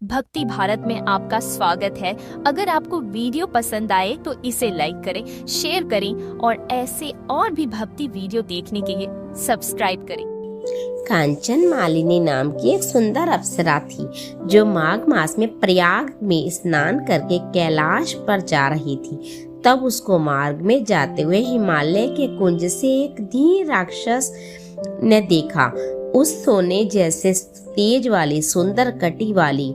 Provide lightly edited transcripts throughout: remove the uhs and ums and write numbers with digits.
भक्ति भारत में आपका स्वागत है। अगर आपको वीडियो पसंद आए तो इसे लाइक करें, शेयर करें और ऐसे और भी भक्ति वीडियो देखने के लिए सब्सक्राइब करें। कांचन मालिनी नाम की एक सुंदर अप्सरा थी जो माघ मास में प्रयाग में स्नान करके कैलाश पर जा रही थी। तब उसको मार्ग में जाते हुए हिमालय के कुंज से एक धीर राक्षस ने देखा। उस सोने जैसे तेज वाली, सुंदर कटी वाली,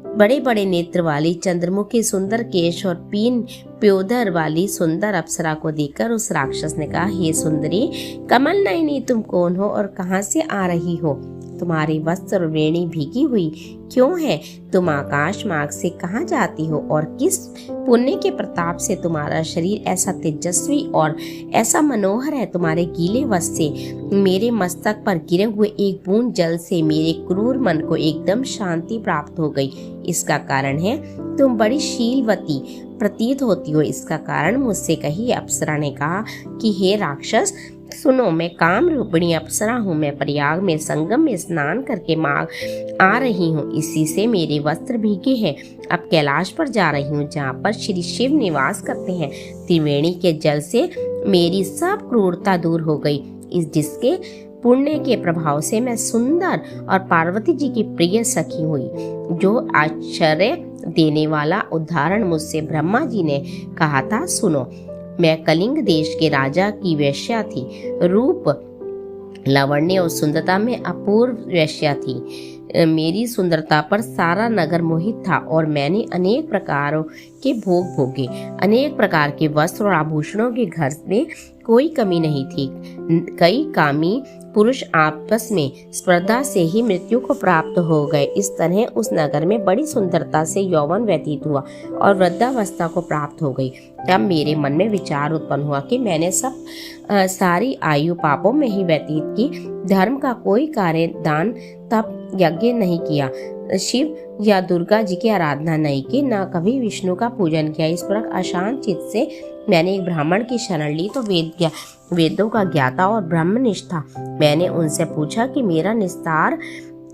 बड़े बड़े नेत्र वाली, चंद्रमुखी सुंदर केश और पीन प्योधर वाली सुंदर अप्सरा को देखकर उस राक्षस ने कहा, हे सुंदरी कमल नयनी, तुम कौन हो और कहां से आ रही हो? तुम्हारी वस्त्र और वेणी भीगी हुई क्यों है? तुम आकाश मार्ग से कहां जाती हो और किस पुण्य के प्रताप से तुम्हारा शरीर ऐसा तेजस्वी और ऐसा मनोहर है? तुम्हारे गीले वस्त्र से मेरे मस्तक पर गिरे हुए एक बूंद जल से मेरे क्रूर मन को एकदम शांति प्राप्त हो गई। इसका कारण है तुम बड़ी शीलवती प्रतीत होती हो। इसका कारण मुझसे कही। अप्सरा ने कहा कि हे राक्षस सुनो, मैं काम रूपिणी अप्सरा हूँ। मैं प्रयाग में संगम में स्नान करके माघ आ रही हूँ। इसी से मेरे वस्त्र भीगे हैं। अब कैलाश पर जा रही हूँ जहाँ पर श्री शिव निवास करते हैं। त्रिवेणी के जल से मेरी सब क्रूरता दूर हो गई। जिसके पुण्य के प्रभाव से मैं सुंदर और पार्वती जी की प्रिय सखी हुई। जो आश्चर्य देने वाला उदाहरण मुझसे ब्रह्मा जी ने कहा था, सुनो। मैं कलिंग देश के राजा की वेश्या थी। रूप, लावण्य और सुंदरता में अपूर्व वेश्या थी। मेरी सुंदरता पर सारा नगर मोहित था और मैंने अनेक प्रकारों के भोग भोगे। अनेक प्रकार के वस्त्र और आभूषणों के घर में कोई कमी नहीं थी। कई कामी पुरुष आपस में स्पर्धा से ही मृत्यु को प्राप्त हो गए। इस तरह उस नगर में बड़ी सुंदरता से यौवन व्यतीत हुआ और वृद्धावस्था को प्राप्त हो गई। तब मेरे मन में विचार उत्पन्न हुआ कि मैंने सारी आयु पापों में ही व्यतीत की। धर्म का कोई कार्य, दान, तप, यज्ञ नहीं किया। शिव या दुर्गा जी की आराधना नहीं की, न कभी विष्णु का पूजन किया। इस प्रकार अशांत चित्त से मैंने एक ब्राह्मण की शरण ली तो वेदों का ज्ञाता और ब्रह्मनिष्ठ था। मैंने उनसे पूछा कि मेरा निस्तार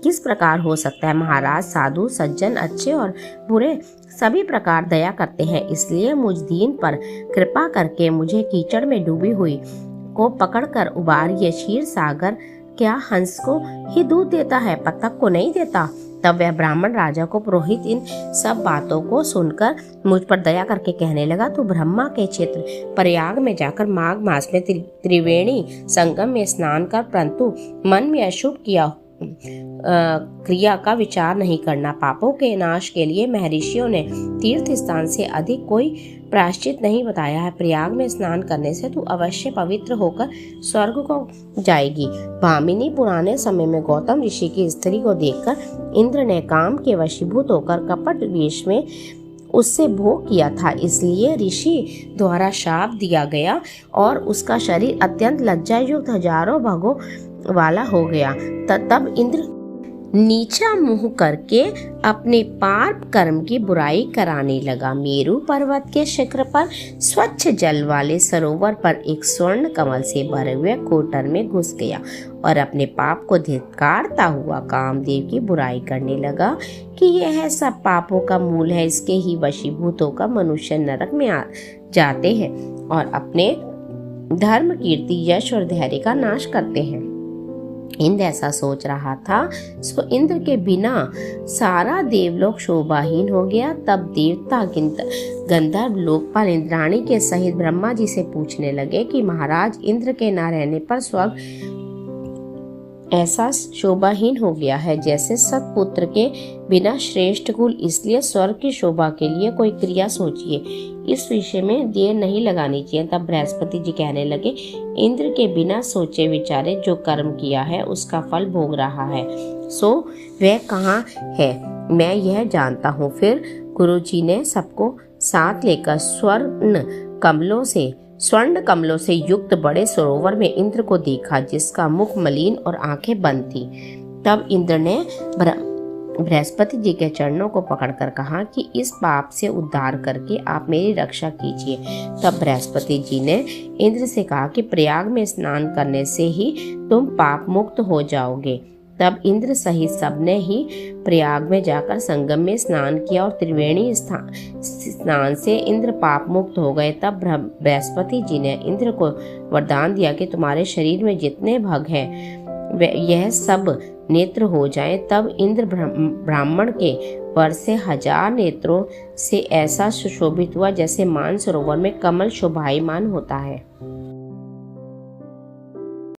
किस प्रकार हो सकता है? महाराज, साधु सज्जन अच्छे और बुरे सभी प्रकार दया करते हैं, इसलिए मुझ दीन पर कृपा करके मुझे कीचड़ में डूबी हुई को पकड़कर उबारिए। क्षीर सागर क्या हंस को ही दूध देता है, बतख को नहीं देता? तब वह ब्राह्मण राजा को पुरोहित इन सब बातों को सुनकर मुझ पर दया करके कहने लगा, तू ब्रह्मा के क्षेत्र प्रयाग में जाकर माघ मास में त्रिवेणी संगम में स्नान कर, परंतु मन में अशुभ क्रिया का विचार नहीं करना। पापों के नाश के लिए महर्षियों ने तीर्थ स्थान से अधिक कोई प्रायश्चित नहीं बताया है। प्रयाग में स्नान करने से तू अवश्य पवित्र होकर स्वर्ग को जाएगी। भामिनी पुराने समय में गौतम ऋषि की स्त्री को देखकर इंद्र ने काम के वशीभूत होकर कपट वेश में उससे भोग किया था। इसलिए ऋषि द्वारा शाप दिया गया और उसका शरीर अत्यंत लज्जायुक्त हजारों भागों वाला हो गया। तब इंद्र नीचा मुंह करके अपने पाप कर्म की बुराई कराने लगा। मेरु पर्वत के शिखर पर स्वच्छ जल वाले सरोवर पर एक स्वर्ण कमल से भरे हुए कोटर में घुस गया और अपने पाप को धिक्कारता हुआ कामदेव की बुराई करने लगा कि यह सब पापों का मूल है। इसके ही वशीभूत होकर मनुष्य नरक में आ जाते हैं और अपने धर्म, कीर्ति, यश और धैर्य का नाश करते हैं। इंद्र ऐसा सोच रहा था। सो इंद्र के बिना सारा देवलोक शोभाहीन हो गया। तब देवता गंधर्व लोकपाल इंद्राणी के सहित ब्रह्मा जी से पूछने लगे कि महाराज, इंद्र के न रहने पर स्वर्ग ऐसा शोभाहीन हो गया है जैसे सतपुत्र के बिना श्रेष्ठ कुल। इसलिए स्वर्ग की शोभा के लिए कोई क्रिया सोचिए। इस विषय में देर नहीं लगानी चाहिए। तब बृहस्पति जी कहने लगे, इंद्र के बिना सोचे विचारे जो कर्म किया है उसका फल भोग रहा है, सो वह कहाँ है मैं यह जानता हूँ। फिर गुरु जी ने सबको साथ लेकर स्वर्ण कमलों से युक्त बड़े सरोवर में इंद्र को देखा, जिसका मुख मलिन और आंखें बंद थी। तब इंद्र ने बृहस्पति जी के चरणों को पकड़कर कहा कि इस पाप से उद्धार करके आप मेरी रक्षा कीजिए। तब बृहस्पति जी ने इंद्र से कहा कि प्रयाग में स्नान करने से ही तुम पाप मुक्त हो जाओगे। तब इंद्र सहित सबने ही प्रयाग में जाकर संगम में स्नान किया और त्रिवेणी स्नान से इंद्र पाप मुक्त हो गए। तब बृहस्पति जी ने इंद्र को वरदान दिया कि तुम्हारे शरीर में जितने भग हैं यह सब नेत्र हो जाएं। तब इंद्र ब्राह्मण के वर से 1000 नेत्रों से ऐसा सुशोभित हुआ जैसे मानसरोवर में कमल शोभायमान होता है।